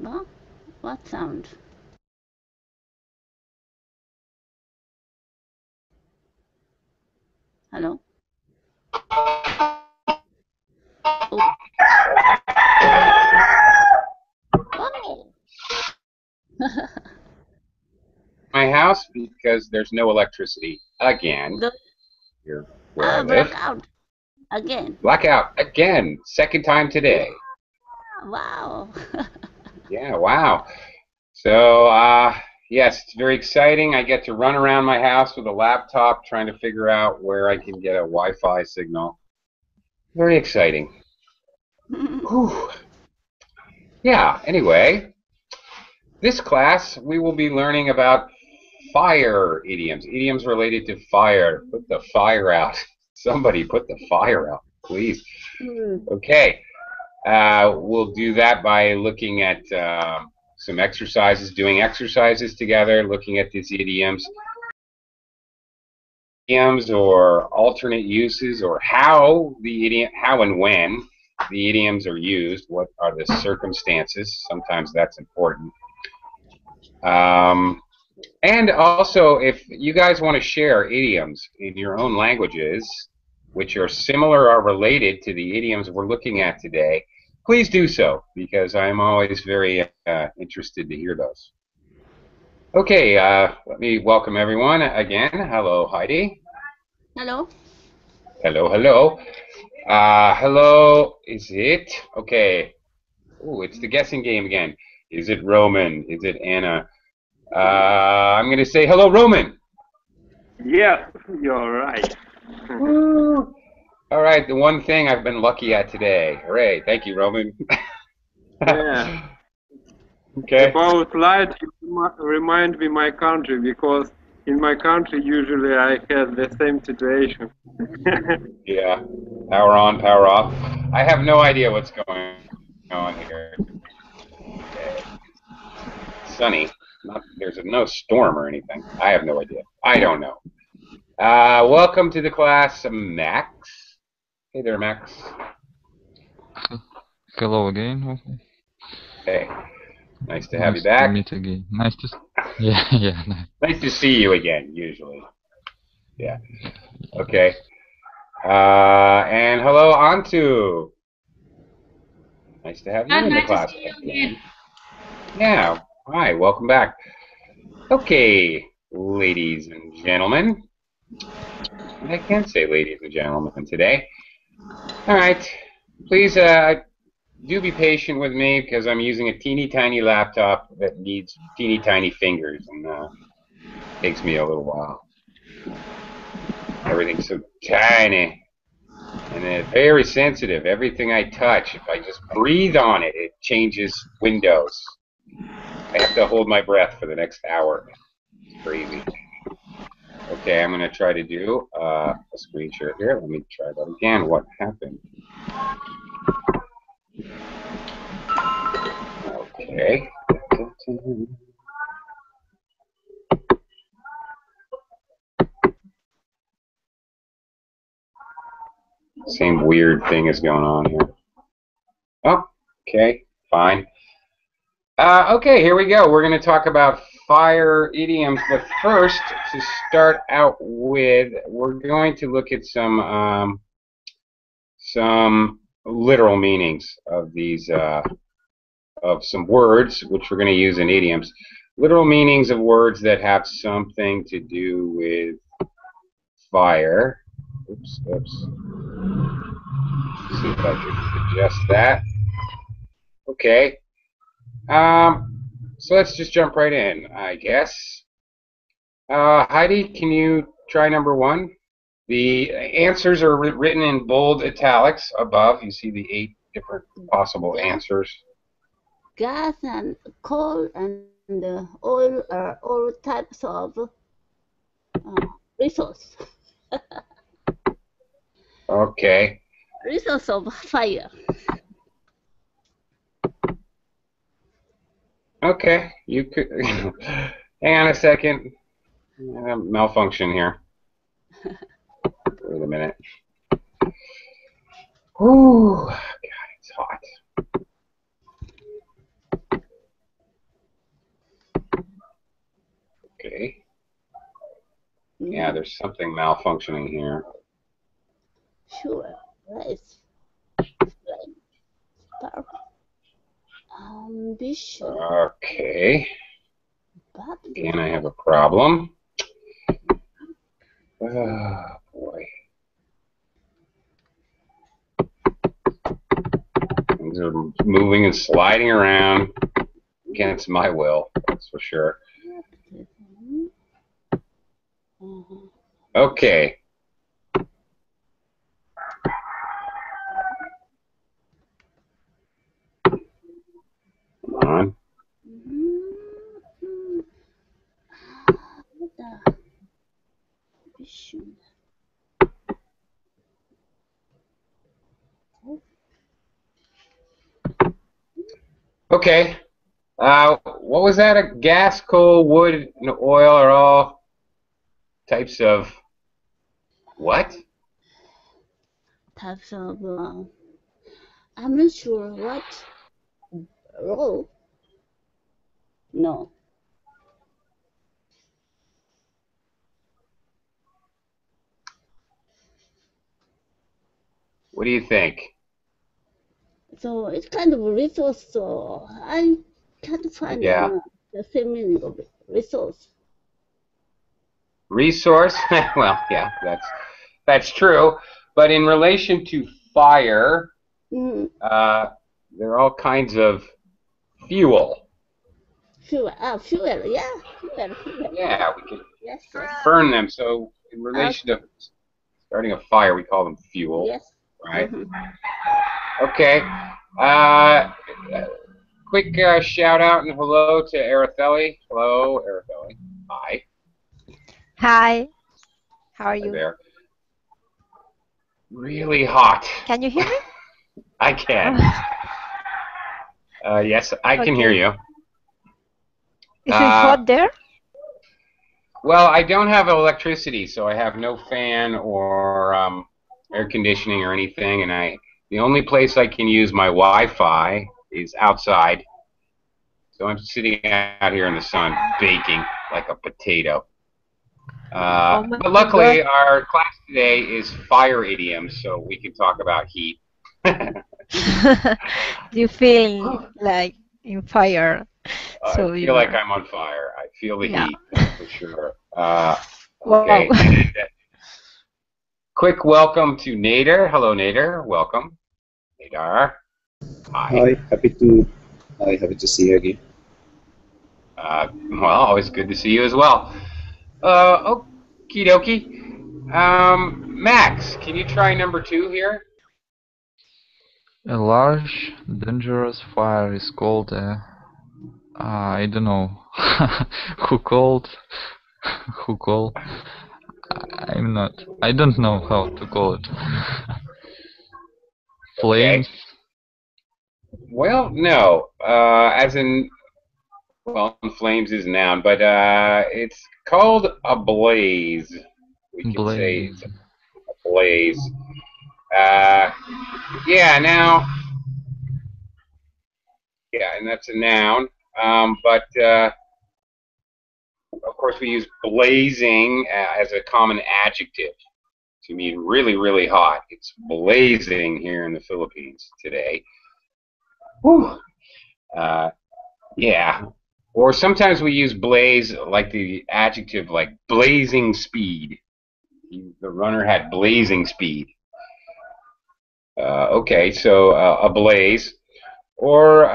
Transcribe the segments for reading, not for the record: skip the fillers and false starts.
Huh? What sound? Hello? Oh. Oh. My house because there's no electricity again The here where I live. blackout again. Blackout again, second time today. Wow. Yeah, wow. So, yes, it's very exciting. I get to run around my house with a laptop trying to figure out where I can get a Wi-Fi signal. Very exciting. Whew. Yeah, anyway, this class we will be learning about fire idioms, idioms related to fire. Put the fire out. Somebody put the fire out, please. Okay. We'll do that by looking at some exercises, doing exercises together, looking at these idioms or alternate uses, or how and when the idioms are used. What are the circumstances? Sometimes that's important. Um, and also, if you guys want to share idioms in your own languages, which are similar or related to the idioms we're looking at today, please do so, because I'm always very interested to hear those. Okay, let me welcome everyone again. Hello, Heidi. Hello? Hello, hello. Hello, is it? Okay. Oh, it's the guessing game again. Is it Roman? Is it Anna? I'm going to say hello, Roman. Yes, you're right. Woo. All right, the one thing I've been lucky at today. Hooray. Thank you, Roman. Yeah. Okay. About light, you remind me my country, because in my country usually I had the same situation. Yeah. Power on, power off. I have no idea what's going on here today. It's sunny. There's no storm or anything. I have no idea. I don't know. Welcome to the class, Max. Hey there, Max. Hello again. Hey, nice to have you Nice to back. meet again. Nice to. Yeah, yeah. Nice to see you again, usually. Yeah. Okay. And hello, Antu. Nice to have you in the Nice to class see you again. again. Yeah. Hi, welcome back. Okay, ladies and gentlemen. I can say ladies and gentlemen today. All right. Please do be patient with me because I'm using a teeny tiny laptop that needs teeny tiny fingers, and takes me a little while. Everything's so tiny and it's very sensitive. Everything I touch, if I just breathe on it, it changes windows. I have to hold my breath for the next hour. It's crazy. Okay, I'm going to try to do a screen share here. Let me try that again. What happened? Okay. Same weird thing is going on here. Oh, okay, fine. Okay, here we go. We're going to talk about fire idioms, but first, to start out with, we're going to look at some literal meanings of these of some words, which we're going to use in idioms. Literal meanings of words that have something to do with fire. Oops, oops. See if I can adjust that. Okay. So let's just jump right in, I guess. Heidi, can you try number one? The answers are written in bold italics above. You see the 8 different possible answers. Gas and coal and oil are all types of resource. Okay. Resource of fire. Okay. You could hang on a second. Malfunction here. Wait a minute. Whew. God, it's hot. Yeah, there's something malfunctioning here. Sure. Let's start. Ambition. Okay. But Again, I have a problem. Oh, boy. Things are moving and sliding around against my will, that's for sure. Okay. Come on. ambition. Okay. What was that? A gas, coal, wood, and oil are all types of what? Types of. I'm not sure what role. No. What do you think? So it's kind of a resource. So I can't find Yeah. the same meaning of resource. Resource? Well, yeah, that's true. But in relation to fire, Mm, there are all kinds of fuel. fuel. Fuel. Yeah. Fuel. Yeah, we can Yes. Yes. burn them. So in relation to starting a fire, we call them fuel, Yes. right? Mhm. Okay. Quick shout out and hello to Araceli. Hello, Araceli. Hi. Hi, how are Hi you? there. Really hot. Can you hear me? I can. Yes, I can hear Okay. you. Is it hot there? Well, I don't have electricity, so I have no fan or air conditioning or anything, and the only place I can use my Wi-Fi is outside. So I'm sitting out here in the sun, baking like a potato. Oh my But God. luckily, our class today is fire idioms, so we can talk about heat. You feel like in fire, I so feel you like are. I'm on fire. I feel the Yeah. heat, that's for sure. Wow. Okay. And, quick welcome to Nader. Hello, Nader. Welcome. Nadar. Hi. Hi, happy to see you again. Well, always good to see you as well. Okie dokie. Max, can you try number 2 here? A large, dangerous fire is called I don't know. Who called? Who call? I'm not. I don't know how to call it. Okay. Flames. Well, no. As in, well, flames is a noun, but it's called a blaze. We can say Blaze. it's a blaze. Yeah, now, yeah, and that's a noun. But of course, we use blazing as a common adjective to mean really, really hot. It's blazing here in the Philippines today. Whew. Yeah. Or sometimes we use blaze like the adjective, like blazing speed. The runner had blazing speed. Okay, so a blaze. Or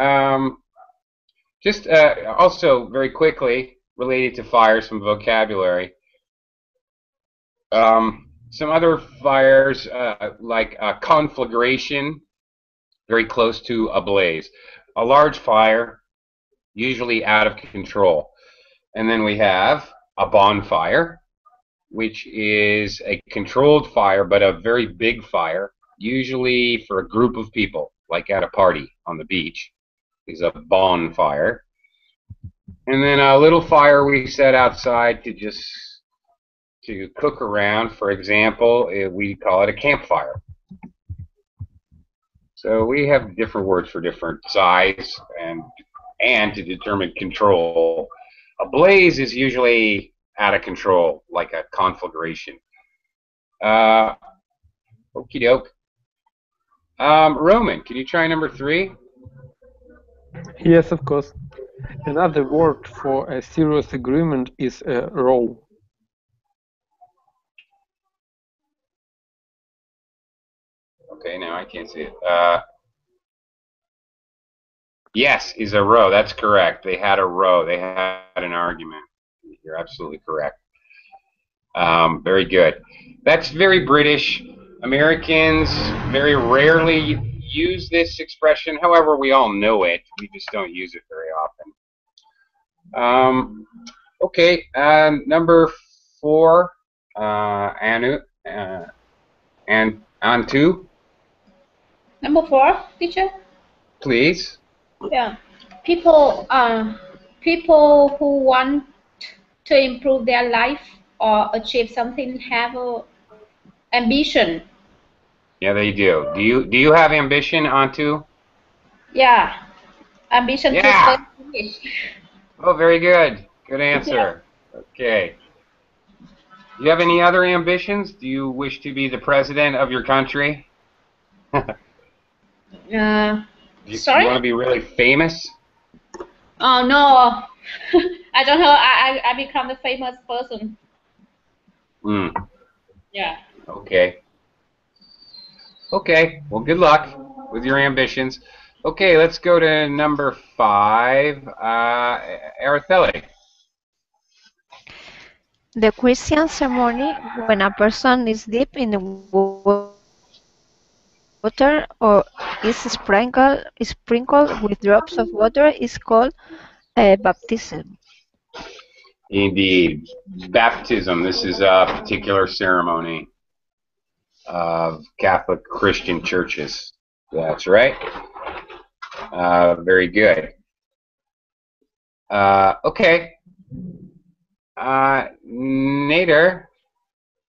just also very quickly related to fire, some vocabulary. Some other fires like a conflagration, very close to a blaze. A large fire, usually out of control. And then we have a bonfire, which is a controlled fire, but a very big fire, usually for a group of people, like at a party on the beach, is a bonfire. And then a little fire we set outside to cook around. For example, we call it a campfire. So we have different words for different size and to determine control. A blaze is usually out of control, like a conflagration. Okie doke. Roman, can you try number 3? Yes, of course. Another word for a serious agreement is a row. Okay, now I can't see it. Yes, is a row. That's correct. They had a row. They had an argument. You're absolutely correct. Very good. That's very British. Americans very rarely use this expression. However, we all know it. We just don't use it very often. Okay, number 4, Anu, and Antu, Number 4, teacher. please. Yeah. People who want to improve their life or achieve something have a ambition. Yeah, they do. Do you have ambition, Antu? Yeah. Ambition to Yeah. study English. Oh, very good. Good answer. Okay. Do you have any other ambitions? Do you wish to be the president of your country? You Sorry? want to be really famous? Oh no. I don't know. I become the famous person. Hmm. Yeah. Okay. Okay. Well, good luck with your ambitions. Okay, let's go to number 5. Araceli. The Christian ceremony, when a person is deep in the water or is sprinkled with drops of water, is called baptism. Indeed. Baptism. This is a particular ceremony of Catholic Christian churches. That's right. Very good. Okay. Nader,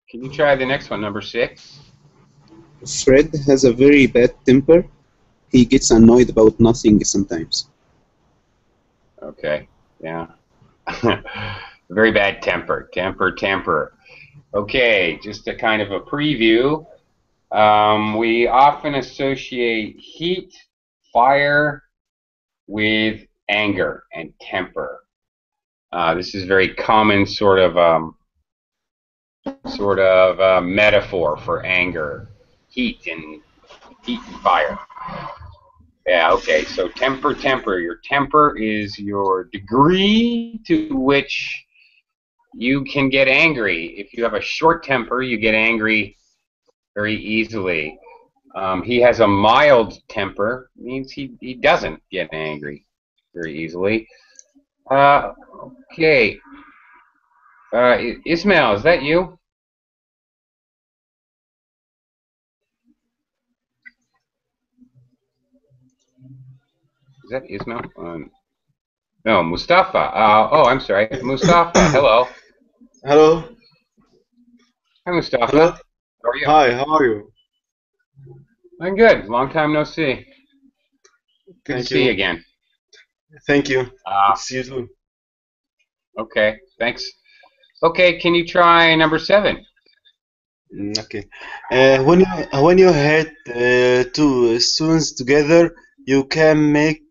can you try the next one, number 6? Fred has a very bad temper. He gets annoyed about nothing sometimes. Okay. Yeah. Very bad temper. Temper. Okay, just a kind of a preview. We often associate heat, fire, with anger and temper. This is very common sort of metaphor for anger, heat and fire. Yeah, okay, so temper. Your temper is your degree to which you can get angry. If you have a short temper, you get angry very easily. He has a mild temper, means he doesn't get angry very easily. Okay. Ismail, is that you? Is that Ismail? No, Mustafa. I'm sorry. Mustafa, hello. Hello. Hi, Mustafa. Hello. How are you? Hi, how are you? I'm good. Long time no see. Good to Thank see you you. again. Thank you. See you soon. Okay, thanks. Okay, can you try number 7? Okay. When you hit two stones together, you can make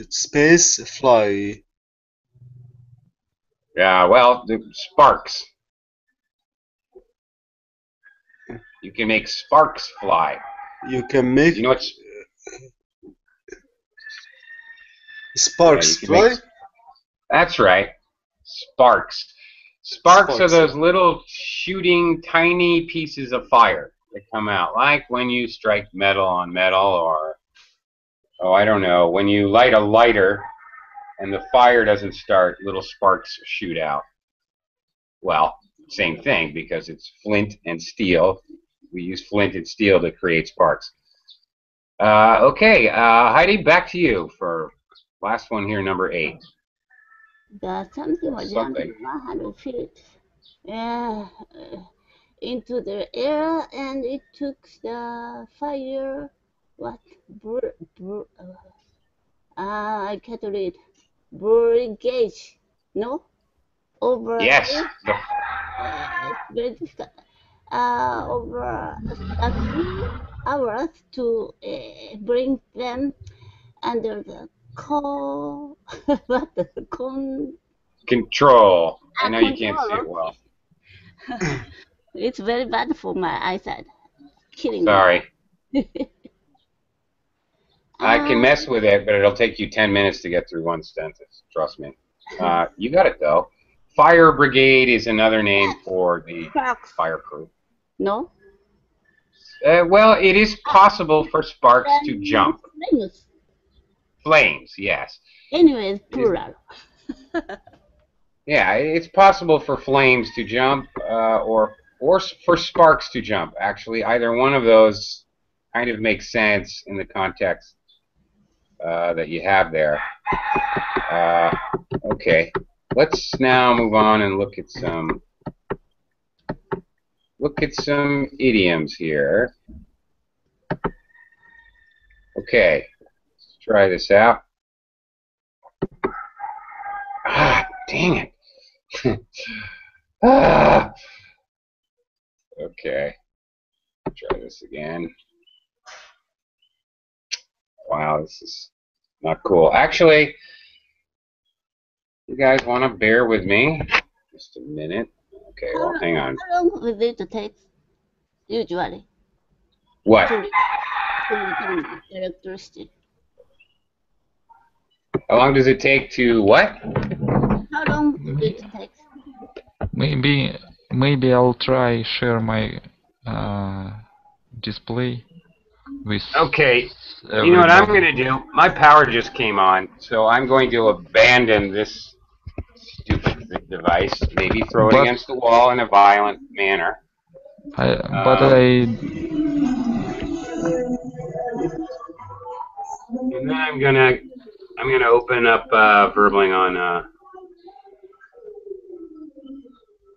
space fly. Yeah, well, the sparks. You can make sparks fly. You can make You know what's sparks fly. That's right. Sparks. Sparks are Sparks. those little shooting tiny pieces of fire that come out, like when you strike metal on metal, or, I don't know, when you light a lighter and the fire doesn't start, little sparks shoot out. Well, same thing, because it's flint and steel. We use flint and steel to create sparks. Okay, Heidi, back to you for last one here, number 8. Something was jumping 100 feet into the air, and it took the fire. What? I can't read. Brigade. No? Over Yes. it, it's very difficult. Over 3 hours to bring them under the what the Control. I know you can't see control. it well. It's very bad for my eyesight, killing Sorry. me. I can mess with it, but it'll take you 10 minutes to get through one sentence. Trust me. You got it, though. Fire brigade is another name for the Sparks. fire crew. No? Well, it is possible for sparks to jump. Flames. Flames, yes. Anyways, plural. Yeah, it's possible for flames to jump, or for sparks to jump. Actually, either one of those kind of makes sense in the context that you have there. Okay, let's now move on and look at some idioms here. Okay, let's try this out. Ah, dang it. Ah. Okay, try this again. Wow, this is not cool. Actually, you guys want to bear with me? Just a minute. Okay, well, hang on. How long will it take, usually? What? To return electricity. How long does it take to what? How long will it take? Maybe I'll try share my display with. Okay, you know what I'm going to do? My power just came on, so I'm going to abandon this stupid device, maybe throw it against the wall in a violent manner. And then I'm gonna open up Verbling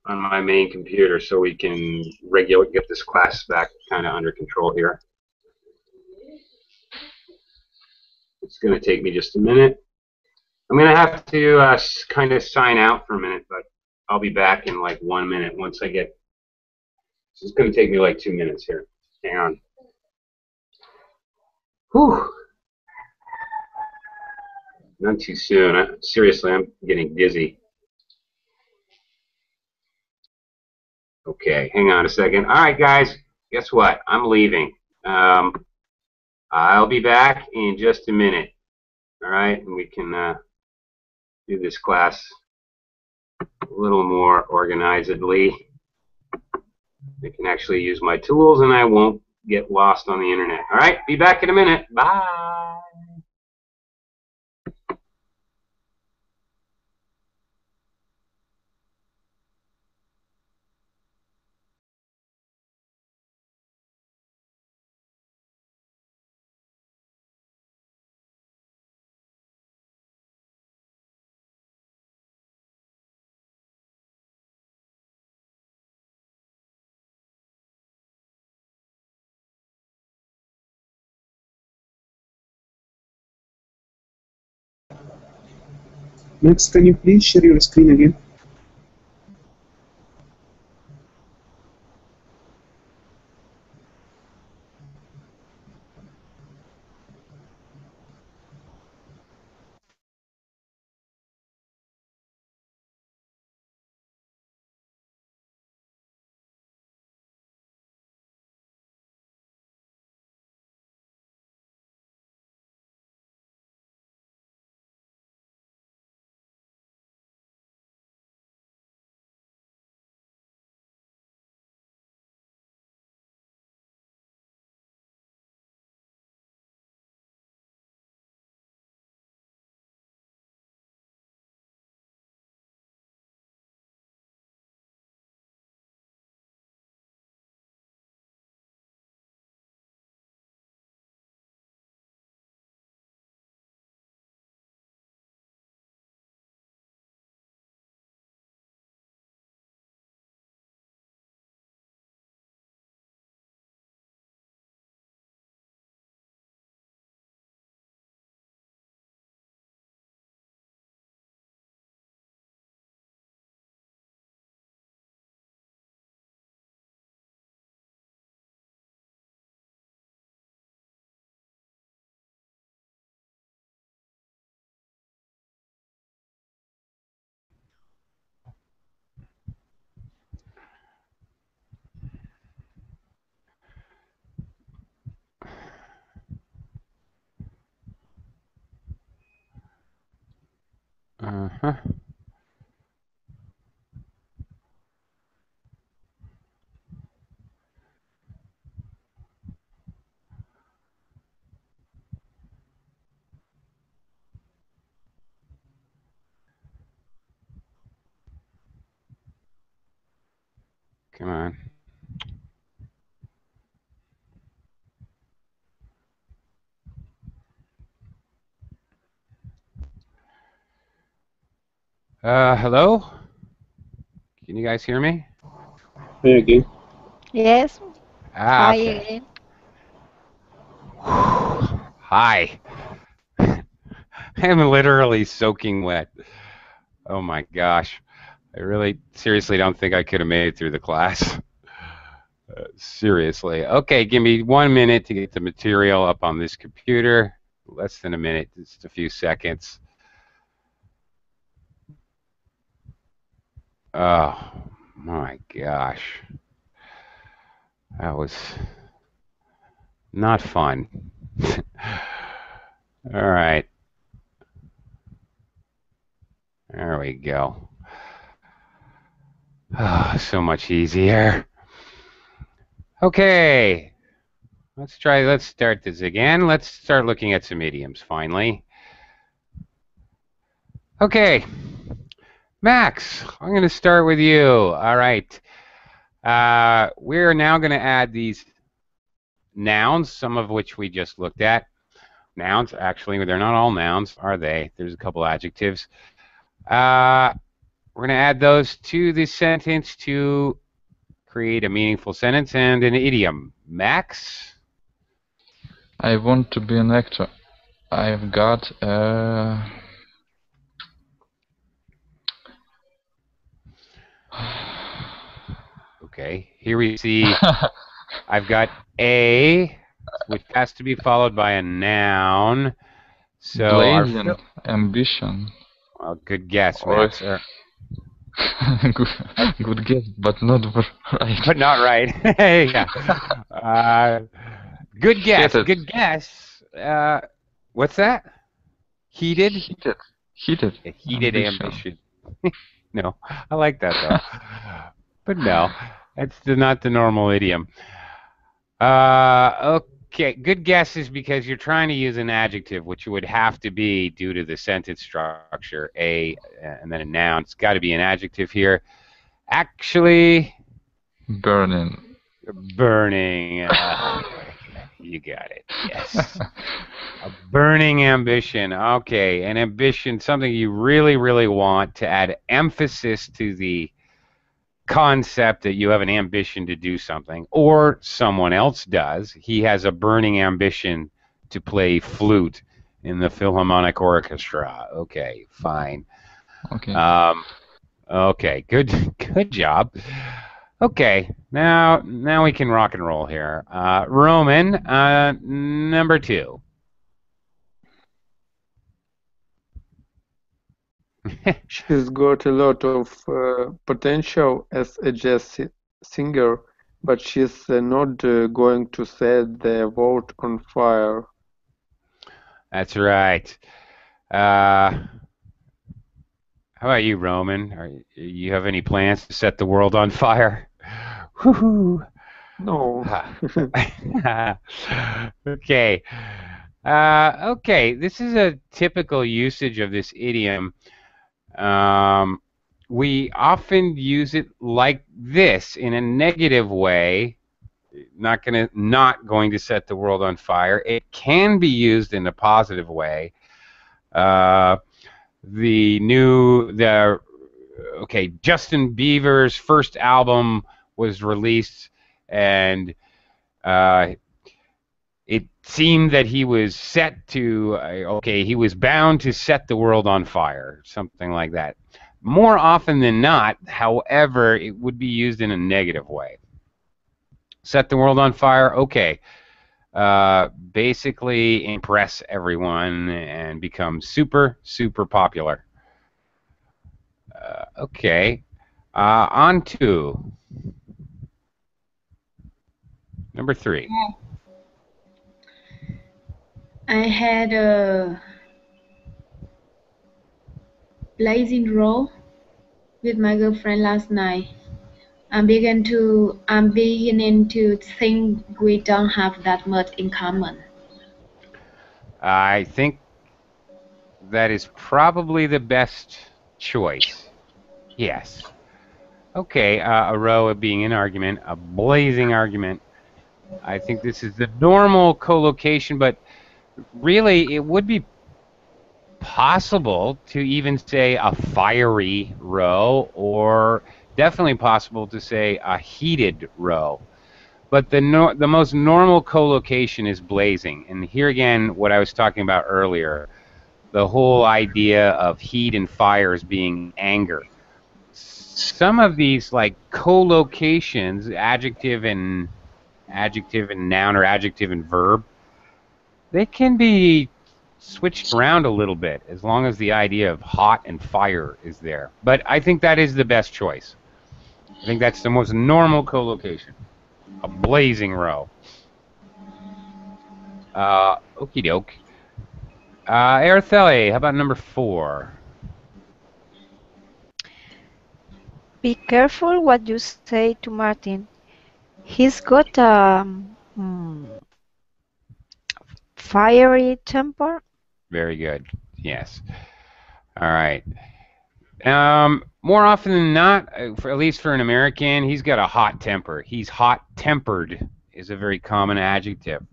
on my main computer so we can get this class back kind of under control here. It's going to take me just a minute. I'm going to have to kind of sign out for a minute, but I'll be back in like 1 minute once I get. This is going to take me like 2 minutes here. Hang on. Whew. Not too soon. Seriously, I'm getting dizzy. Okay, hang on a second. All right, guys, guess what? I'm leaving. I'll be back in just a minute. All right, and we can do this class a little more organizedly. I can actually use my tools, and I won't get lost on the internet. All right, be back in a minute. Bye. Max, can you please share your screen again? Uh-huh. Come on. Hello? Can you guys hear me? Hey again. Yes. Ah, Hi okay. again. Hi. I'm literally soaking wet. Oh my gosh. I really seriously don't think I could have made it through the class. Seriously. Okay, give me 1 minute to get the material up on this computer. Less than a minute, just a few seconds. Oh my gosh. That was not fun. All right. There we go. Oh, so much easier. Okay. Let's start this again. Let's start looking at some idioms finally. Okay. Max, I'm going to start with you. All right. We're now going to add these nouns, some of which we just looked at. Nouns, actually, they're not all nouns, are they? There's a couple adjectives. We're going to add those to this sentence to create a meaningful sentence and an idiom. Max? I want to be an actor. I've got Okay, here we see I've got a, which has to be followed by a noun. So our blazing ambition. well, good guess, Or Max. good guess, but not right. But not right. Yeah. Good guess. Heated. Good guess. What's that? Heated? Heated A heated ambition. No, I like that though. But no, that's not the normal idiom. Okay, good guess is because you're trying to use an adjective, which would have to be due to the sentence structure, a, and then a noun. It's got to be an adjective here. Actually, Burning. burning. You got it. Yes. A burning ambition. Okay, an ambition, something you really, really want to add emphasis to the concept that you have an ambition to do something, or someone else does. He has a burning ambition to play flute in the Philharmonic Orchestra. Okay, fine. Okay. Okay, good job. Okay, now we can rock and roll here. Roman, number 2. She's got a lot of potential as a jazz singer, but she's not going to set the world on fire. That's right. How about you, Roman? You have any plans to set the world on fire? Woohoo! No. Okay. Okay, this is a typical usage of this idiom. We often use it like this in a negative way. Not going to set the world on fire. It can be used in a positive way. Justin Bieber's first album was released, and it seemed that he was he was bound to set the world on fire, something like that. More often than not, however, it would be used in a negative way. Set the world on fire, okay. Basically impress everyone and become super, super popular. Okay. On to number 3. I had a blazing row with my girlfriend last night. I'm beginning to think we don't have that much in common. I think that is probably the best choice. Yes. Okay, a row being an argument, a blazing argument. I think this is the normal collocation, but really it would be possible to even say a fiery row, or definitely possible to say a heated row. But the most normal collocation is blazing. And here again, what I was talking about earlier, the whole idea of heat and fire as being anger. Some of these like collocations, adjective and noun, or adjective and verb, they can be switched around a little bit as long as the idea of hot and fire is there. But I think that is the best choice. I think that's the most normal collocation. A blazing row. Okie doke. Araceli, how about number 4? Be careful what you say to Martin. He's got a fiery temper. Very good. Yes. All right. More often than not, at least for an American, he's got a hot temper. He's hot-tempered is a very common adjective.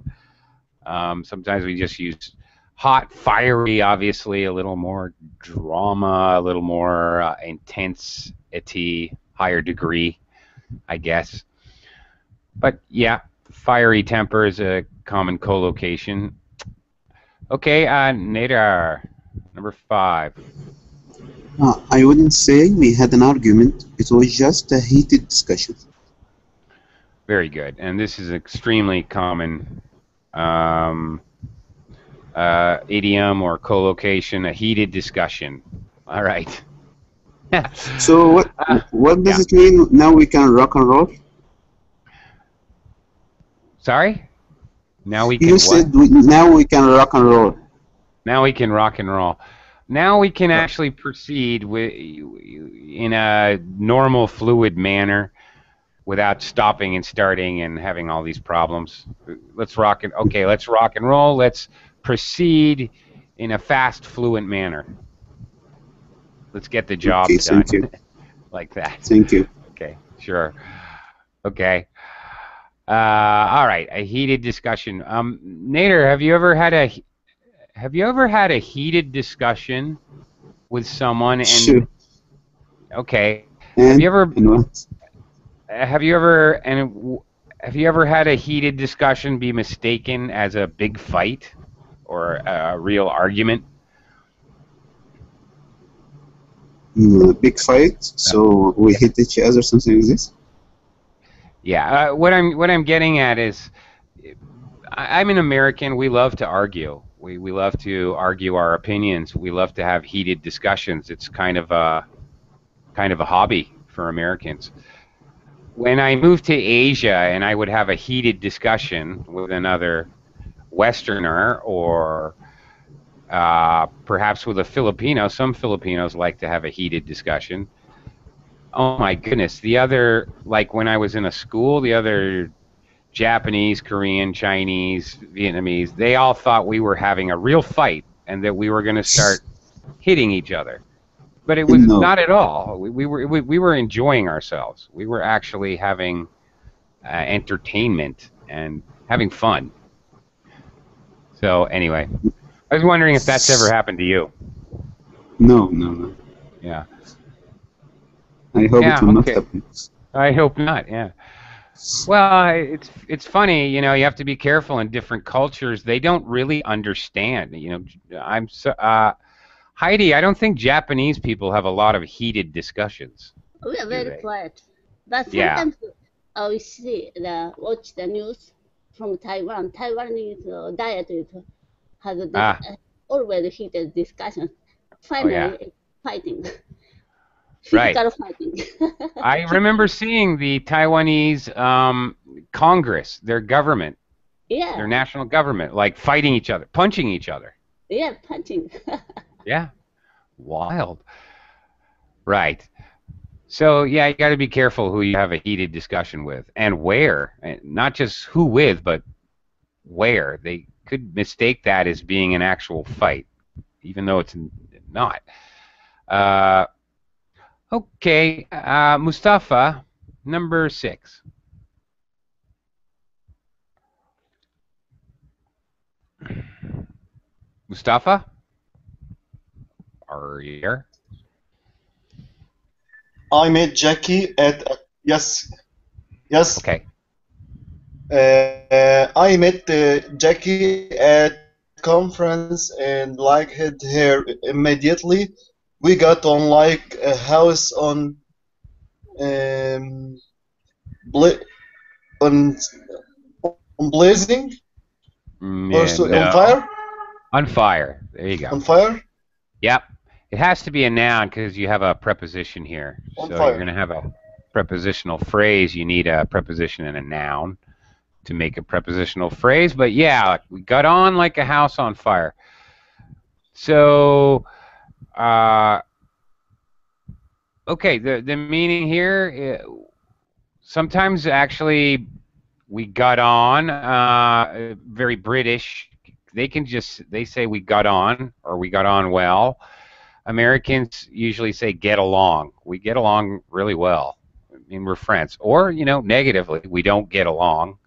Sometimes we just use hot, fiery, obviously, a little more drama, a little more intensity, higher degree, I guess. But yeah, fiery temper is a common collocation. Okay, Nader, number 5. I wouldn't say we had an argument. It was just a heated discussion. Very good. And this is extremely common idiom or collocation, a heated discussion. All right. So what does it mean now we can rock and roll? Sorry? Now we can You what? said now we can rock and roll. Now we can rock and roll. Now we can actually proceed in a normal, fluid manner without stopping and starting and having all these problems. Let's rock and roll. Let's proceed in a fast, fluent manner. Let's get the job done. Thank you. Like that. Thank you. Okay, sure. Okay. All right, a heated discussion. Nader, have you ever had a heated discussion with someone? And Sure. okay, And, have you ever what? have you ever had a heated discussion be mistaken as a big fight or a real argument? Big fight, so we hit each other, something like this? Yeah, what I'm getting at is, I'm an American. We love to argue. We love to argue our opinions. We love to have heated discussions. It's kind of a hobby for Americans. When I moved to Asia and I would have a heated discussion with another Westerner, or perhaps with a Filipino, some Filipinos like to have a heated discussion. Oh my goodness, like when I was in a school, the other Japanese, Korean, Chinese, Vietnamese, they all thought we were having a real fight and that we were going to start hitting each other. But it was not at all. We were enjoying ourselves. We were actually having entertainment and having fun. So anyway, I was wondering if that's ever happened to you. No. Yeah. I hope it will not happen. I hope not. Yeah. Well, it's funny, you have to be careful in different cultures. They don't really understand. Heidi, I don't think Japanese people have a lot of heated discussions. We are very quiet, but Yeah. sometimes we watch the news from Taiwan. Taiwanese diet has always heated discussion. Finally, it's fighting. Right. Physical fighting. I remember seeing the Taiwanese Congress, their government, their national government, like fighting each other, punching each other. Yeah, punching. Yeah, wild. Right. So yeah, you got to be careful who you have a heated discussion with and where, and not just who with, but where. They could mistake that as being an actual fight, even though it's not. Uh, okay, Mustafa, number 6. Mustafa, are you here? I met Jackie at yes, yes. Okay. I met Jackie at conference and liked her immediately. We got on like a house um, bla- on on blazing or so on No. fire. On fire. There you go. On fire. Yep. It has to be a noun because you have a preposition here. On So fire. you're going to have a prepositional phrase. You need a preposition and a noun to make a prepositional phrase. But yeah, we got on like a house on fire. So, okay, the meaning here, sometimes actually we got on, very British. They say we got on or we got on well. Americans usually say get along. We get along really well. I mean, we're friends. Or, negatively, we don't get along.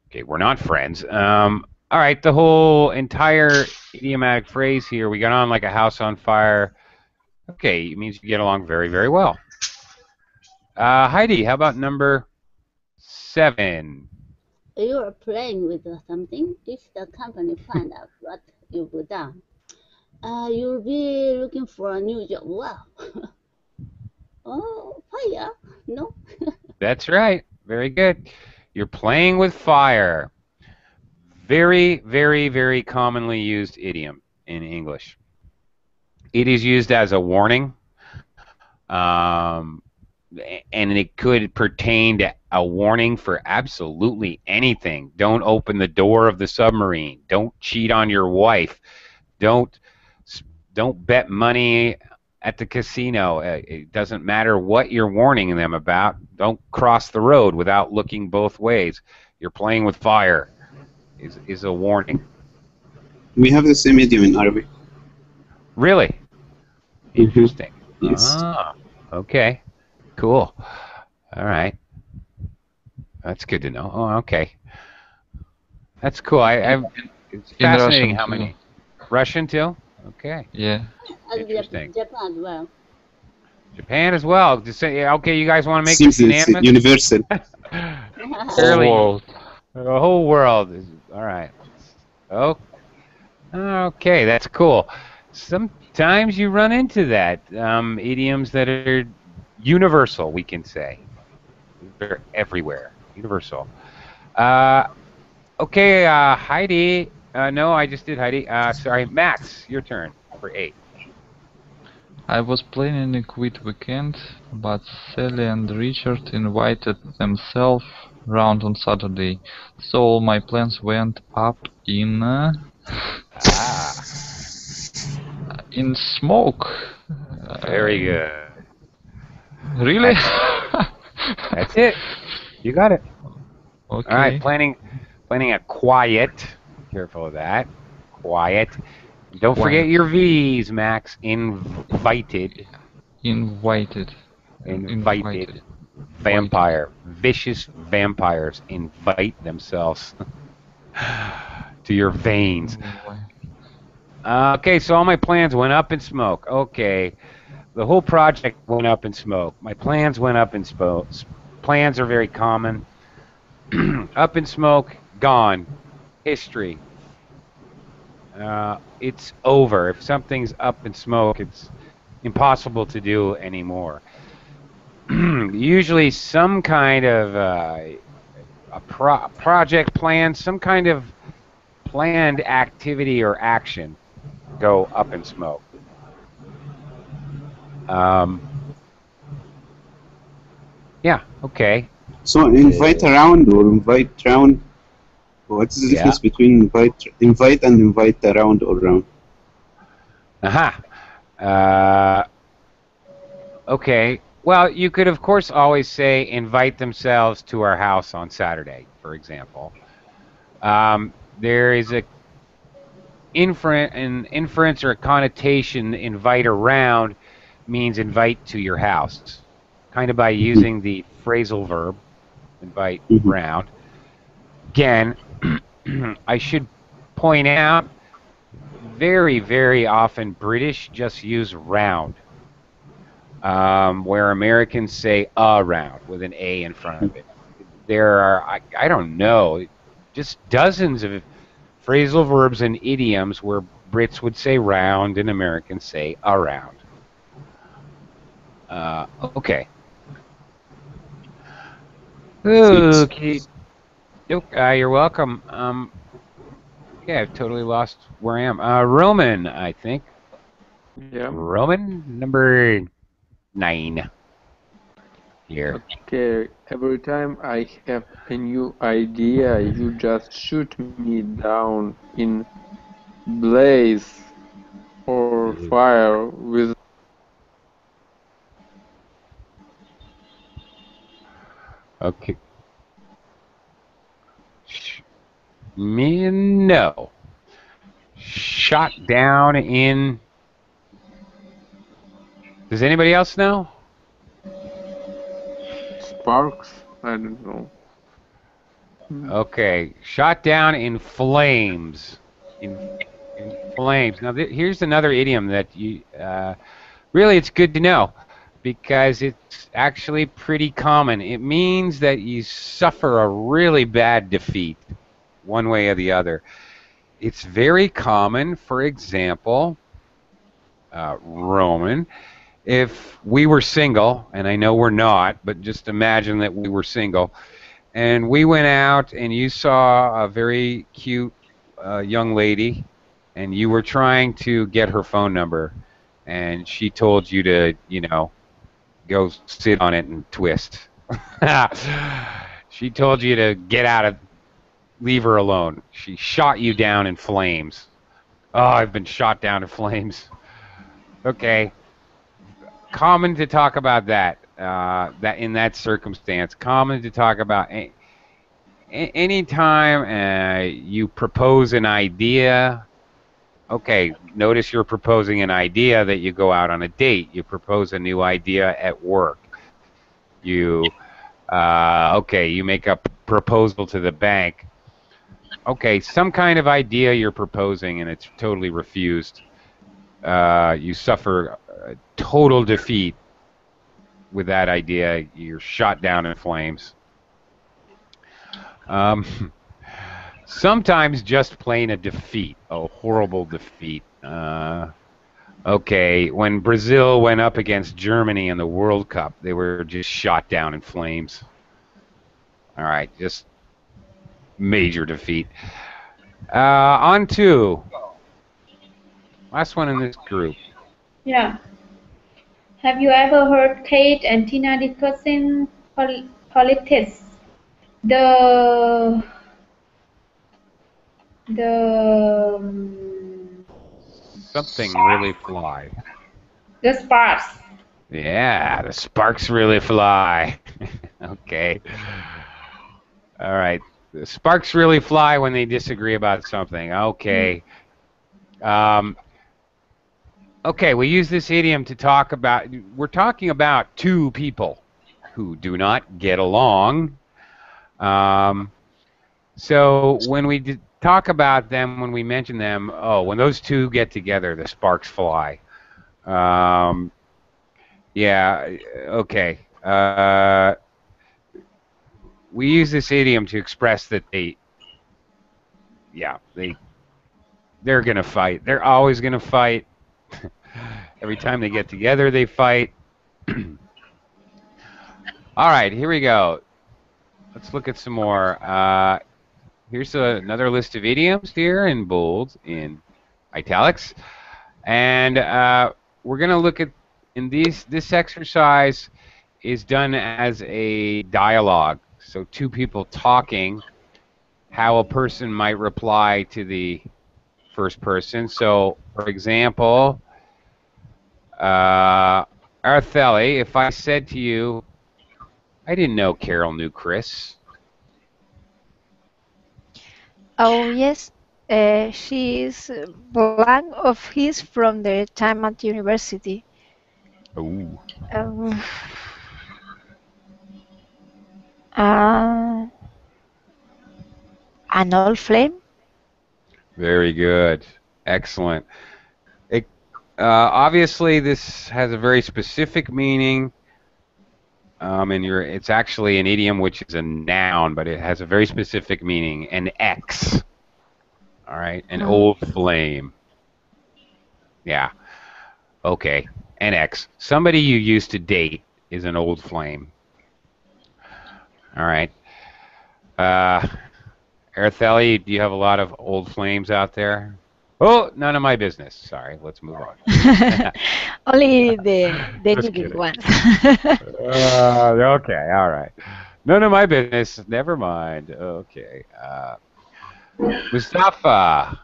Okay, we're not friends. All right, the whole entire idiomatic phrase here, we got on like a house on fire. Okay, it means you get along very, very well. Heidi, how about number 7? You are playing with something. If the company find out what you've done, you'll be looking for a new job. Wow. Oh, fire. No. That's right. Very good. You're playing with fire. Very, very, very commonly used idiom in English. It is used as a warning, and it could pertain to a warning for absolutely anything. Don't open the door of the submarine. Don't cheat on your wife. Don't bet money at the casino. It doesn't matter what you're warning them about. Don't cross the road without looking both ways. You're playing with fire is a warning. We have the same idiom in Arabic. Really? Interesting. Yes. Okay. Cool. All right. That's good to know. Oh, okay. That's cool. It's fascinating Russian how too. many. Russian too? Okay. Yeah. Interesting. Japan as well. Japan as well. Just say, okay, you guys want to make Seems this it's unanimous? universal. Fairly- Whole world. The whole world is all right. Oh, okay, that's cool. Sometimes you run into that idioms that are universal. We can say they're everywhere, universal. Okay, Heidi. No, I just did Heidi. Sorry, Max. Your turn for 8. I was planning a quick weekend, but Sally and Richard invited themselves round on Saturday, so all my plans went up in smoke. Very good. Really? That's it. You got it. Okay. All right, planning a quiet. Careful of that. Quiet. Don't forget your V's, Max. Invited. Invited. Vampire. Vicious vampires invite themselves to your veins. Okay, so all my plans went up in smoke. Okay. The whole project went up in smoke. My plans went up in smoke. Plans are very common. Up in smoke, gone. History. It's over. If something's up in smoke, it's impossible to do anymore. Usually some kind of a project plan, some kind of planned activity or action go up in smoke. Yeah, okay. So invite around or invite round. What's the difference between invite and invite around or round? Aha. Okay. Well, you could, of course, always say invite themselves to our house on Saturday, for example. There is an inference or a connotation. Invite around means invite to your house, kind of by using the phrasal verb, invite Mhm. round. Again, I should point out, very, very often British just use round, where Americans say around with an A in front of it. There are, I don't know, just dozens of phrasal verbs and idioms where Brits would say round and Americans say around. Okay. Thanks. Okay. You're welcome. Yeah, I've totally lost where I am. Roman, I think. Yeah. Roman number 9 here. Okay. Every time I have a new idea, you just shoot me down in blaze or fire with. Okay. Me, no. Shot down in. Does anybody else know? Sparks? I don't know. Okay. Shot down in flames. In flames. Now, here's another idiom that you. Really, it's good to know because it's actually pretty common. It means that you suffer a really bad defeat, one way or the other. It's very common, for example, Roman, if we were single, and I know we're not, but just imagine that we were single, and we went out and you saw a very cute young lady, and you were trying to get her phone number, and she told you to, go sit on it and twist. She told you to get out of, leave her alone. She shot you down in flames. Oh, I've been shot down in flames. Okay. Common to talk about that. That in that circumstance, common to talk about anytime you propose an idea. Okay, notice you're proposing an idea that you go out on a date. You propose a new idea at work. You you make a proposal to the bank. Okay, some kind of idea you're proposing and it's totally refused. You suffer total defeat with that idea. You're shot down in flames. Sometimes just plain a defeat, a horrible defeat. Okay, when Brazil went up against Germany in the World Cup, they were just shot down in flames. All right, just major defeat. On to last one in this group. Yeah. Have you ever heard Kate and Tina discussing politics? The Something really fly. the sparks. Yeah, the sparks really fly. Okay. All right. The sparks really fly when they disagree about something. Okay. Okay, we use this idiom to talk about, we're talking about two people who do not get along. So when we talk about them, when we mention them, when those two get together, the sparks fly. Yeah, okay. We use this idiom to express that they're going to fight. They're always going to fight. Every time they get together, they fight. All right, here we go. Let's look at some more. Here's another list of idioms here in bold, in italics. And we're going to look at, this exercise is done as a dialogue. So two people talking, how a person might reply to the first person. So, for example, Artheli, if I said to you, I didn't know Carol knew Chris. Oh yes, she is blank of his from the time at university. Ooh. Um, uh, an old flame? Very good. Excellent. Obviously, this has a very specific meaning. And it's actually an idiom, which is a noun, but it has a very specific meaning. An X. All right. An old flame. Yeah. Okay. An X. Somebody you used to date is an old flame. All right. Artheli, do you have a lot of old flames out there? Oh, none of my business. Sorry. Let's move on. Only the Just needed kidding. ones. Okay. All right. None of my business. Never mind. Okay. Mustafa.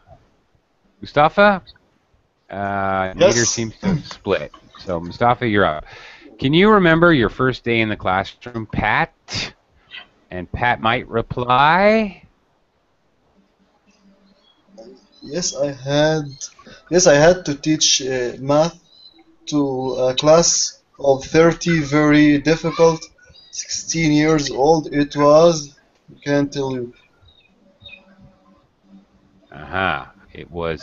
Meter Yes. seems to have split. So, Mustafa, you're up. Can you remember your first day in the classroom, Pat? And Pat might reply. Yes, I had. Yes, I had to teach math to a class of 30, very difficult. 16 years old it was. I can't tell you. It was.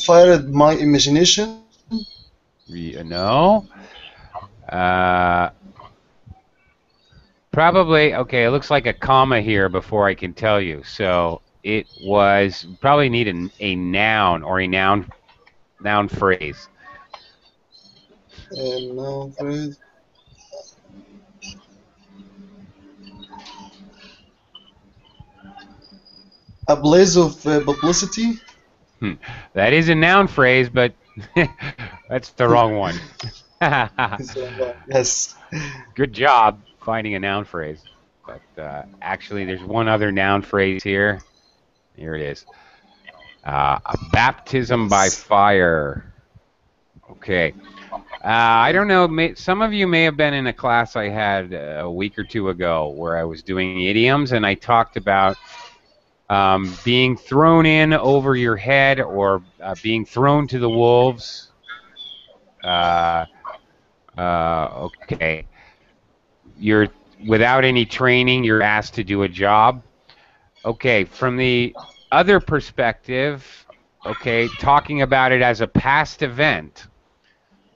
Fired my imagination. No. Probably. Okay, it looks like a comma here before I can tell you. So it was. Probably need a noun or a noun phrase. And now phrase. A blaze of publicity. That is a noun phrase, but that's the wrong one. Yes. Good job finding a noun phrase. But actually, there's one other noun phrase here. Here it is. A baptism by fire. Okay. I don't know. Some of you may have been in a class I had a week or two ago where I was doing idioms, and I talked about being thrown in over your head or being thrown to the wolves. Okay. You're without any training, you're asked to do a job. Okay, from the other perspective, okay, talking about it as a past event,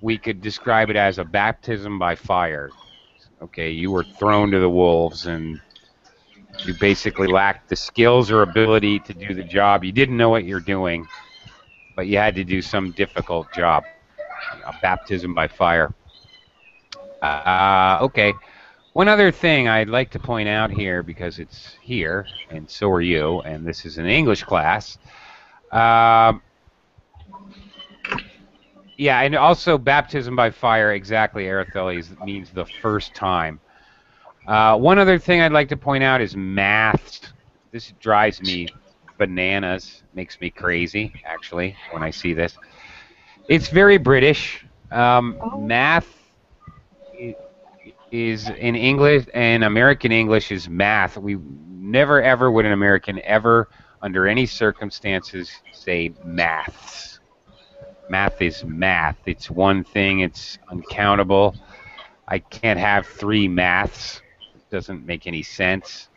we could describe it as a baptism by fire. Okay, you were thrown to the wolves and you basically lacked the skills or ability to do the job. You didn't know what you're doing, but you had to do some difficult job. A baptism by fire. Okay. One other thing I'd like to point out here, because it's here, and so are you, and this is an English class. Yeah, and also baptism by fire, exactly, Aratheles, means the first time. One other thing I'd like to point out is maths. This drives me bananas, makes me crazy, actually, when I see this. It's very British. Math is in English, and American English is math. We never, ever would an American ever, under any circumstances, say maths. Math is math. It's one thing. It's uncountable. I can't have three maths. It doesn't make any sense.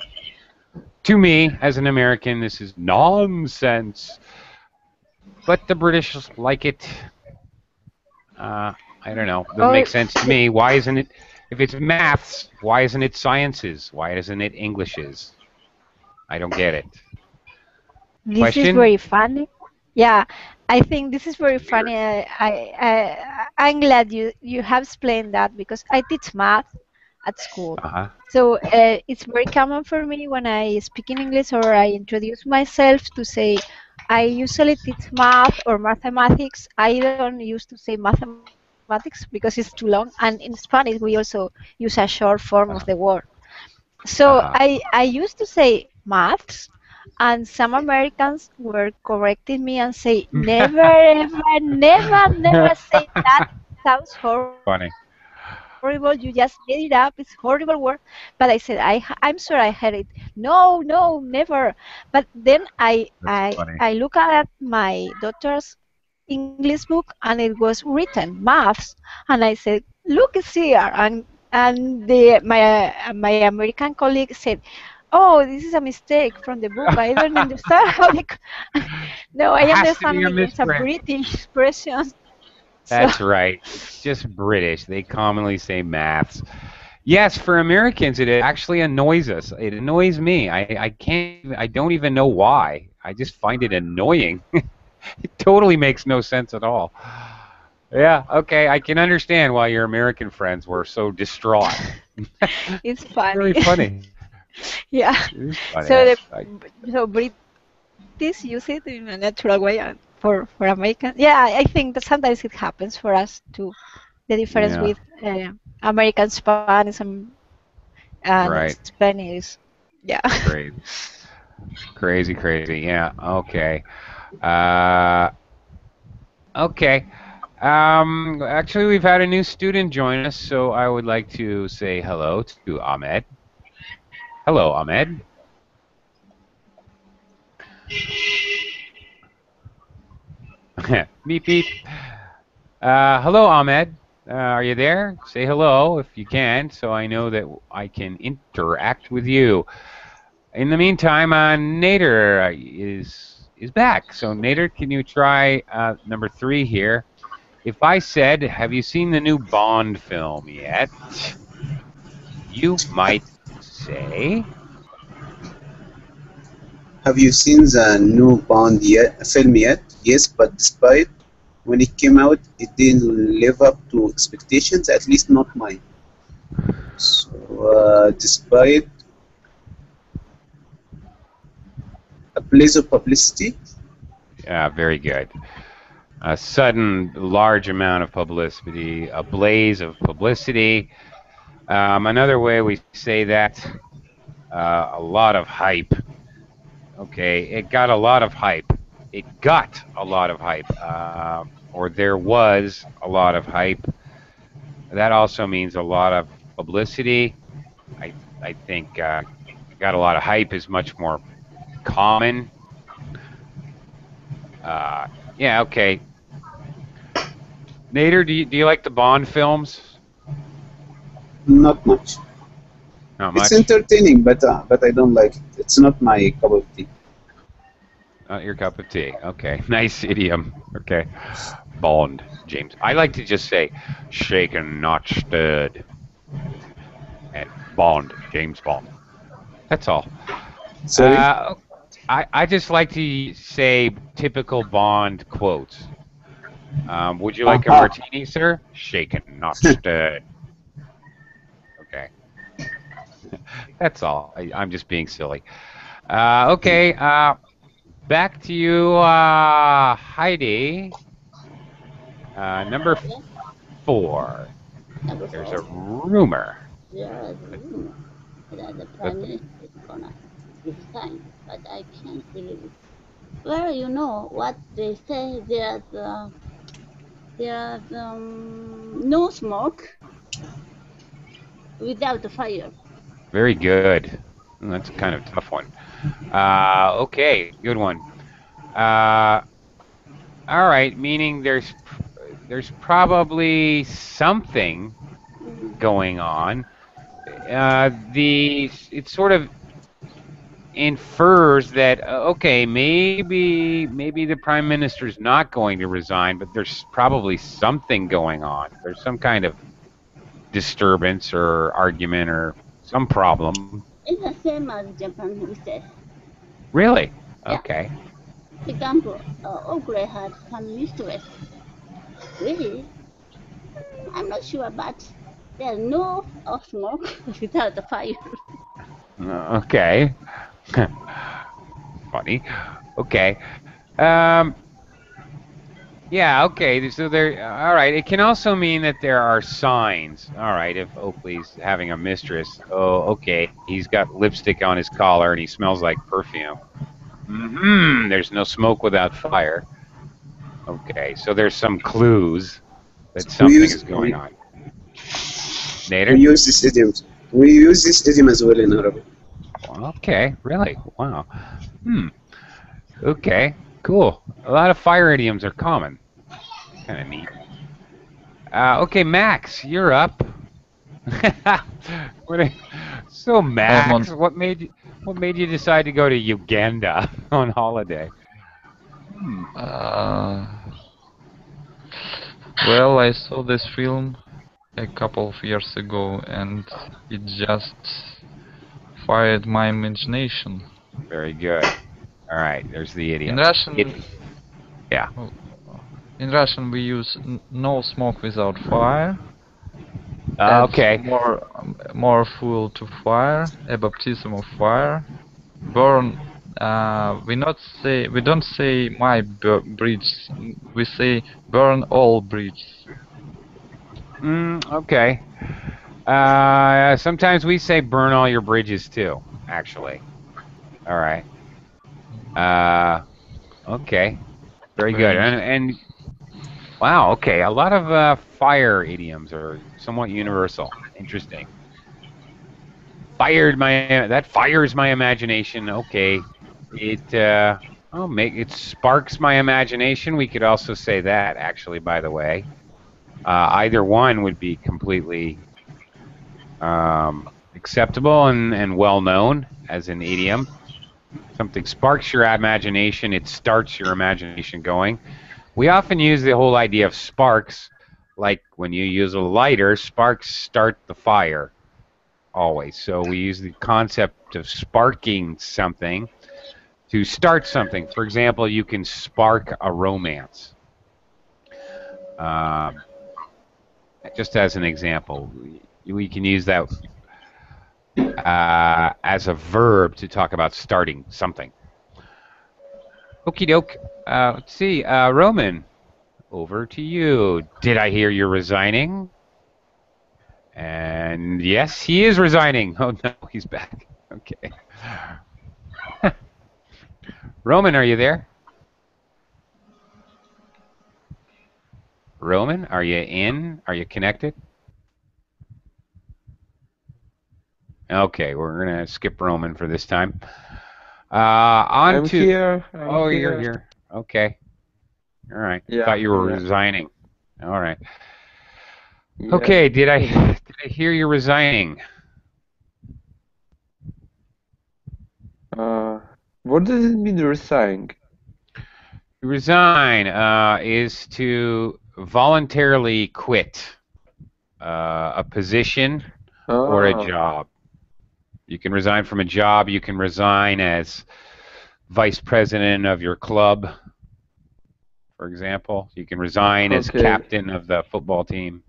To me, as an American, this is nonsense. But the British like it. I don't know. Doesn't make sense to me. Why isn't it? If it's maths, why isn't it sciences? Why isn't it Englishes? I don't get it. This Question? is very funny. Yeah, I think this is very funny. I'm glad you have explained that because I teach math at school. So it's very common for me when I speak in English or I introduce myself to say I usually teach math or mathematics. I don't used to say mathematics because it's too long. And in Spanish, we also use a short form of the word. So I used to say maths, And some Americans were correcting me and say, never, ever, never, never say that. Sounds horrible. Funny. You just made it up. It's horrible word. But I said, I'm sure I heard it. No, no, never. But then That's I funny. look at my daughter's English book and it was written maths, and I said, look, it's here. And my American colleague said, oh, this is a mistake from the book. I don't understand how they. No, It I has to understand be a only it's a misprint. British expression. So That's right. It's just British. They commonly say maths. Yes, for Americans, it actually annoys us. It annoys me. I can't. I don't even know why. I just find it annoying. It totally makes no sense at all. Yeah. Okay. I can understand why your American friends were so distraught. it's Very funny. funny. Yeah. It is funny. So the I, so British use it in a natural way, and for Americans, yeah, I think that sometimes it happens for us too. The difference with yeah. American Spanish and Right. Spanish. Yeah. Crazy. Crazy. Crazy. Yeah. Okay. Uh. Okay. Actually, we've had a new student join us, so I would like to say hello to Ahmed. Hello, Ahmed. Beep beep. Hello, Ahmed. Are you there? Say hello if you can, so I know that I can interact with you. In the meantime, Nader is back. So Nader, can you try number 3 here? If I said, "Have you seen the new Bond film yet?" You might say, Have you seen the new Bond film yet? Yes, but despite when it came out, it didn't live up to expectations, at least not mine. So, despite a blaze of publicity, "Yeah, very good." A sudden, large amount of publicity, a blaze of publicity. Another way we say that, a lot of hype. Okay, it got a lot of hype. It got a lot of hype, or there was a lot of hype. That also means a lot of publicity. I think got a lot of hype is much more common. Yeah, okay. Nader, do you like the Bond films? not much. Not It's much. entertaining, but I don't like it. It's not my cup of tea. Not your cup of tea. Okay, nice idiom. Okay, Bond, James. I like to just say, shaken, not stirred, and Bond, James Bond. That's all. Sorry? Uh, I just like to say typical Bond quotes. Would you like a Aha. martini, sir? Shaken, not stirred. Okay, that's all. I'm just being silly. Okay, back to you, Heidi. Number Yeah, 4. number There's four. a rumor. There is a rumor that the That, prime minister is gonna resign, but I can't believe it. Well, you know what they say. There's no smoke without the fire. very good. That's kind of a tough one. Okay, good one. Uh, all right, meaning there's probably something Mm. going on. It sort of infers that okay, maybe the prime minister's not going to resign, but there's probably something going on. There's some kind of disturbance or argument or some problem. It's the same as Japan, we say. Really? Yeah. Okay. Example, Oakley had some mistress. Really? I'm not sure, but there's no smoke without the fire. Okay. Funny. Okay. Um, Yeah, okay. So there. All right. It can also mean that there are signs. All right. If Oakley's having a mistress, oh, okay. He's got lipstick on his collar and he smells like perfume. There's no smoke without fire. Okay. So there's some clues that We something use is going on. we Nader? use this idiom. We use this idiom as well in Arabic. Okay. Really? Wow. Okay. Cool. A lot of fire idioms are common. Kind of neat. Okay, Max, you're up. So I'm on. Max, what made you decide to go to Uganda on holiday? Well, I saw this film a couple of years ago, and it just fired my imagination. Very good. All right, there's the In idiom. Russian, Yeah. in Russian we use no smoke without fire. Add Okay. more fuel to fire, a baptism of fire. Burn. We don't say my bridges. We say burn all bridges. Okay. Sometimes we say burn all your bridges too. Actually. All right. Okay. Very good. Strange. And wow. Okay. A lot of fire idioms are somewhat universal. Interesting. That fires my imagination. Okay, it sparks my imagination. We could also say that actually. By the way, either one would be completely acceptable and well known as an idiom. Something sparks your imagination. It starts your imagination going. We often use the whole idea of sparks, like when you use a lighter, sparks start the fire. Always. So we use the concept of sparking something to start something. For example, you can spark a romance. Just as an example, we can use that as a verb to talk about starting something. Okie doke. Let's see. Roman, over to you. Did I hear you're resigning? And yes, he is resigning. Oh no, he's back. Okay. Roman, are you there? Roman, are you in? Are you connected? Okay, we're going to skip Roman for this time. I'm here. You're here. Okay. All right. Yeah, Thought you were yeah. resigning. All right. Yeah. Okay, did I hear you resigning? What does it mean resign? Resign is to voluntarily quit a position or a job. You can resign from a job. You can resign as vice president of your club, for example. You can resign as captain of the football team.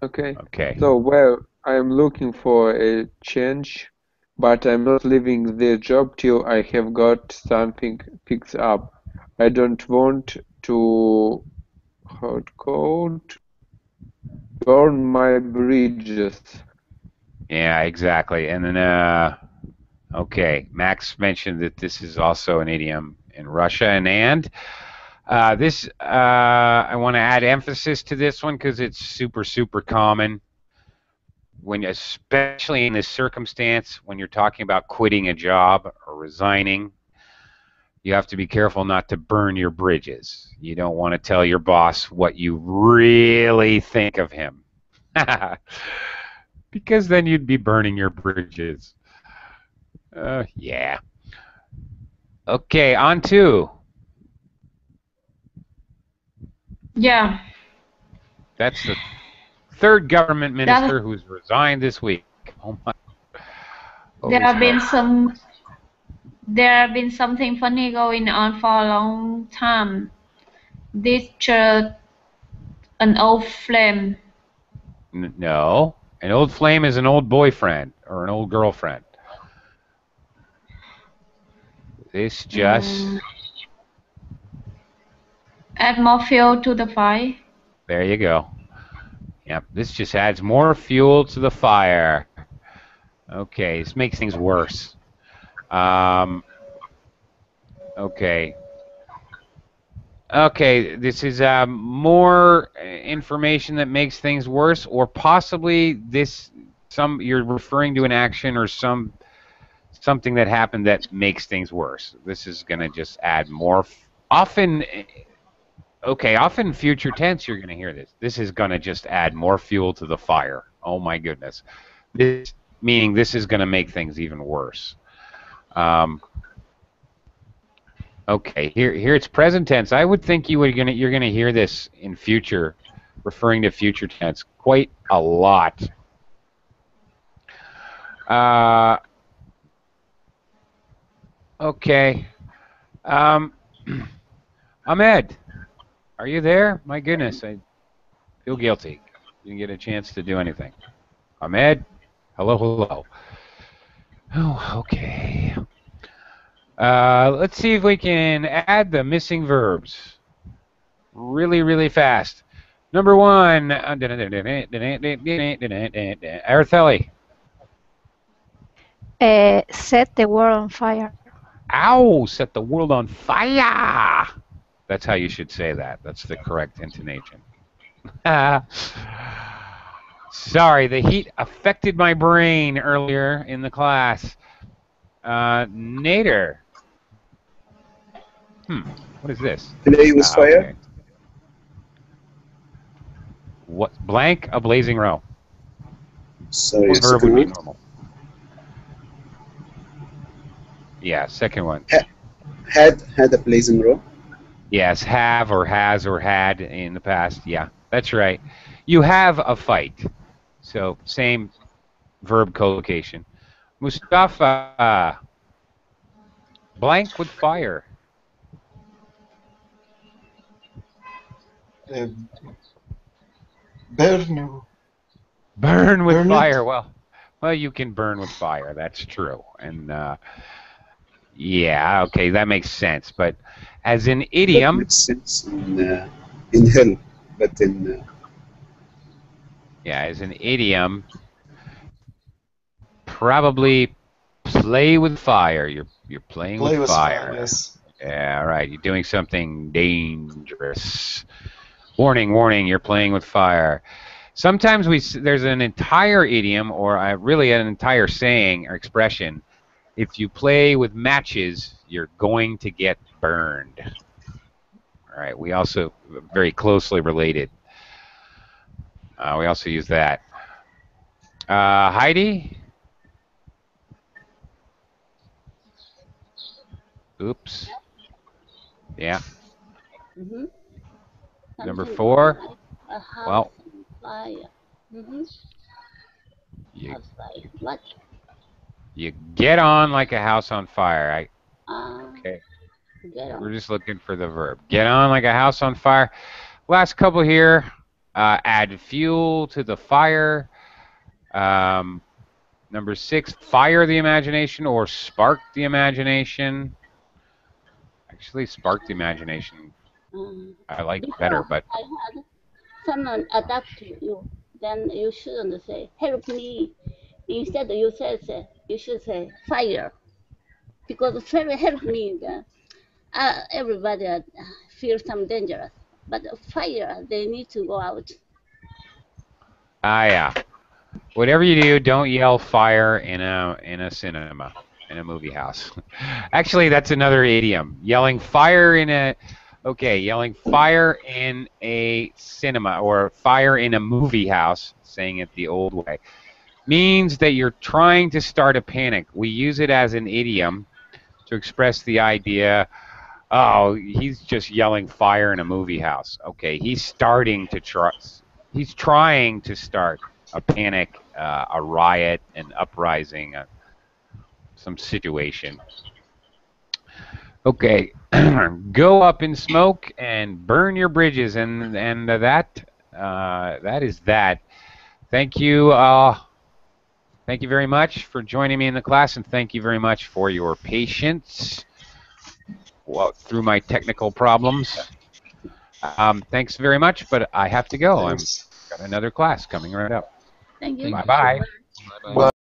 Okay. So, well, I'm looking for a change, but I'm not leaving the job till I have got something fixed up. I don't want to, how it called, burn my bridges. Yeah, exactly. And then, okay, Max mentioned that this is also an idiom in Russia. And this, I want to add emphasis to this one because it's super, super common. Especially in this circumstance, when you're talking about quitting a job or resigning, you have to be careful not to burn your bridges. You don't want to tell your boss what you really think of him. Because then you'd be burning your bridges. Yeah. Okay, on to. Yeah. That's the third government minister who's resigned this week. Oh my. There have been something funny going on for a long time. This church, an old flame. No, an old flame is an old boyfriend or an old girlfriend. This just Add more fuel to the fire. There you go. Yep, this just adds more fuel to the fire. Okay, this makes things worse. Okay. Okay, this is more information that makes things worse, or possibly you're referring to an action or something that happened that makes things worse. This is going to just add more. Often future tense you're going to hear this. This is going to just add more fuel to the fire. Oh my goodness. Meaning this is going to make things even worse. Okay, here it's present tense. I would think you're gonna hear this in future, referring to future tense quite a lot. Okay. Ahmed, are you there? My goodness, I feel guilty. Didn't get a chance to do anything. Ahmed, hello. Oh, okay. Let's see if we can add the missing verbs really fast. Number 1, Artheli. Set the world on fire. Ow, set the world on fire. That's how you should say that. That's the correct intonation. Sorry, the heat affected my brain earlier in the class. Nader. What is this? Play with fire. Okay. What? Blank, a blazing row. Sorry, What verb would second be one. normal? Yeah, second one. Had a blazing row. Yes, have or has or had in the past. Yeah, that's right. You have a fight. So same verb collocation. Mustafa. Blank with fire. Burn. Burn with Burn it? fire. Well, you can burn with fire. That's true. And yeah, okay, that makes sense. But as an That idiom, makes sense in hell, but in yeah, as an idiom, probably play with fire. You're playing Play with with fire. fire, yes. Yeah, right. You're doing something dangerous. Warning, you're playing with fire. Sometimes there's an entire idiom or really an entire saying or expression. If you play with matches, you're going to get burned. All right, we also very closely related. We also use that. Heidi? Oops. Yeah. Number 4. Like a Well, fire. What? You get on like a house on fire. Okay. Get on. We're just looking for the verb. Get on like a house on fire. Last couple here. Add fuel to the fire. Number 6, fire the imagination or spark the imagination. Actually, spark the imagination. I like better, but I had someone adapt to you. Then you shouldn't say help me. Instead, you should say fire, because fire help me. Everybody feels some dangerous, but fire they need to go out. yeah. Whatever you do, don't yell fire in a cinema, in a movie house. Actually, that's another idiom. Yelling fire in a cinema or fire in a movie house, saying it the old way, means that you're trying to start a panic. We use it as an idiom to express the idea, oh, he's just yelling fire in a movie house. Okay, he's trying to start a panic, a riot, an uprising, some situation. Okay, go up in smoke and burn your bridges, and that is that. Thank you. Thank you very much for joining me in the class, and thank you very much for your patience through my technical problems. Thanks very much, but I have to go. Thanks. I've got another class coming right up. Thank you. Bye-bye. Bye-bye. Bye.